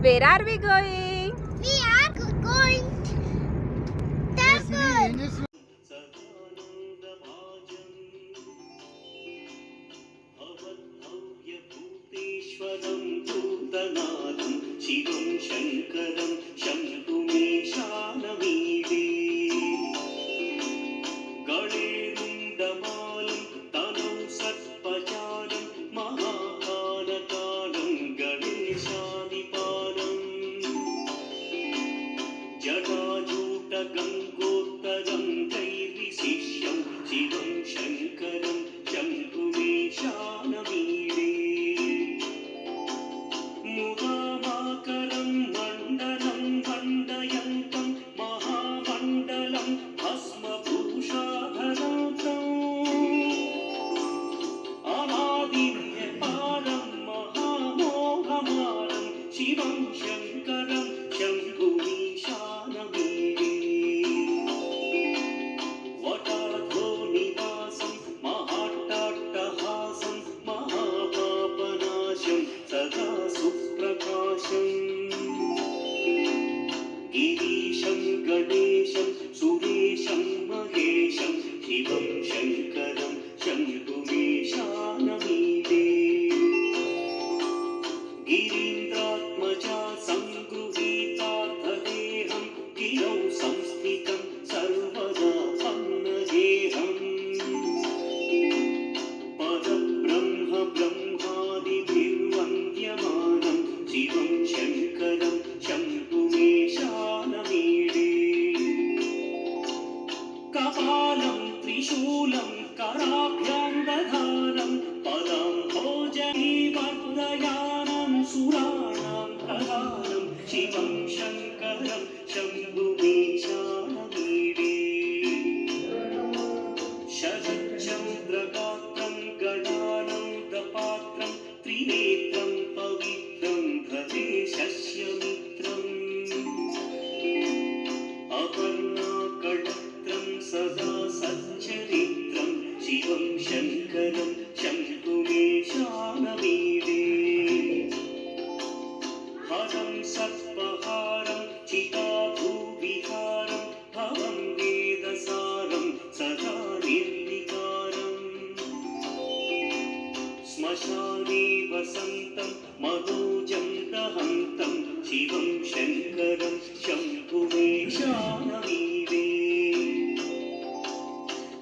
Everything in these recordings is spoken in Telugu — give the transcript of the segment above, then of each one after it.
Where are we going? We are going temple. శివం శంకరం శంభుమేశానమీడే గణేరుండమాలం తనౌ సర్పజాలం మహాకాలకాలం గణేశాదిపాలం జటాజూట గంగోత్తరం కైర్విశిష్యం శివం శంకరం శంభుమేశానమీడే ముదామాకరం మండలం మండయంతం మహామండలం భస్మభూషాధరాంతం అనాదివ్యపాలం మహామోహమాలం శివం శంకరం శంభుమీశానమీడే వటాధో నివాసం మహాట్టాట్టహాసం మహాపాపనాశం సదా సుప్రకాశం గిరీశం గణేశం సురేశం మహేశం శివం శంకరం శంభుమేశానమీడే గిరీంద్రాత్మజా సంగృహీతార్థదేహం గిరౌ సంస్థితం సర్వదా పన్నగేహం పరబ్రహ్మ బ్రహ్మాదిభిర్వంద్యమానం శివం శంకరం శంభుమేశానమీడే కపాలం త్రిశూలం కరాభ్యాం దధానం పదం భోజనీవర్ధయానం సురాణాం ప్రధానం శివం శంకరం శంభుమేశానమీడే శరచంద్రగాత్రం గణానందపాత్రం త్రినేత్రం పవిత్రం భజే శస్యమిత్రం అపర్ణాకళత్రం సదా సచ్చరిత్రం శివం శంకరం శంభుమేశానమీడే హరం సర్పహారం చితాభూవిహారం భవం వేదసారం సదా నిర్వికారం శ్మశానే వసంతం మనోజం దహంతం శివం శంకరం శంభుమేశానమీడే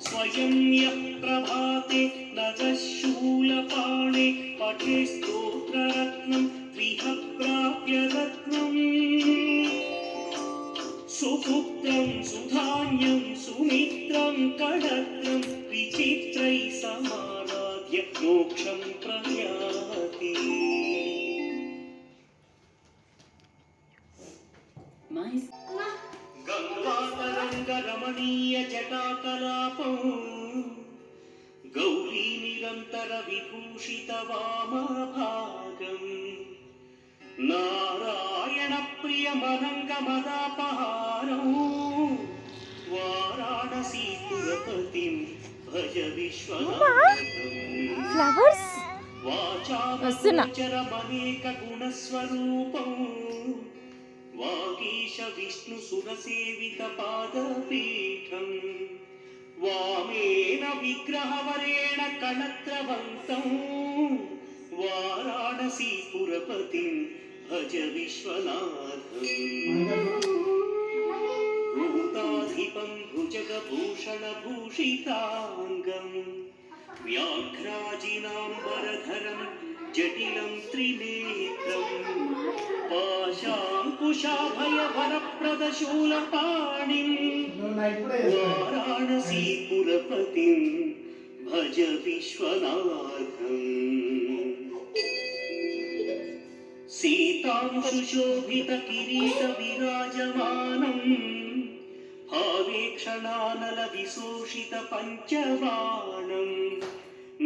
స్వయం యః ప్రభాతే నజశూలపాణే పఠే స్తోత్రరత్నం త్రిహ ప్రాప్య రత్నం సుపుత్రం సుధాన్యం సుమిత్రం కళత్రం విచిత్రై సమారాధ్య మోక్షం ప్రయాతి. గంగాతరంగరమణీయ జటాకలాపం గౌరీ నిరంతర విభూషిత వామభాగం నారాయణ ప్రియమనంగమదాపహారం వారాణసీపురపతిం భజ విశ్వనాథం ఫ్లవర్స్ వాచామనేక గుణస్వరూపం వాగీశ విష్ణు సురసేవిత పాదపీఠం వామేన విగ్రహవరేణ కళత్రవంతం వారాణసీపురపతిం భజ విశ్వనాథం భూతాధిపం భుజగభూషణభూషితాంగం వ్యాఘ్రాజినాంబరధరం జటిలం త్రినేత్రం పాశాంకుశాభయవరప్రదశూలపాణిం వారాణసీపురపతిం భజ విశ్వనాథం సీతాంశుశోభిత కిరీట విరాజమానం భావేక్షణానల విశోషిత పంచబాణం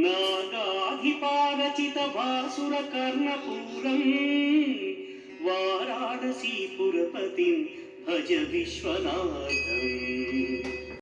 నాగాధిపారచిత భాసుర కర్ణపూరం వారాణసీపురపతిం భజ విశ్వనాథం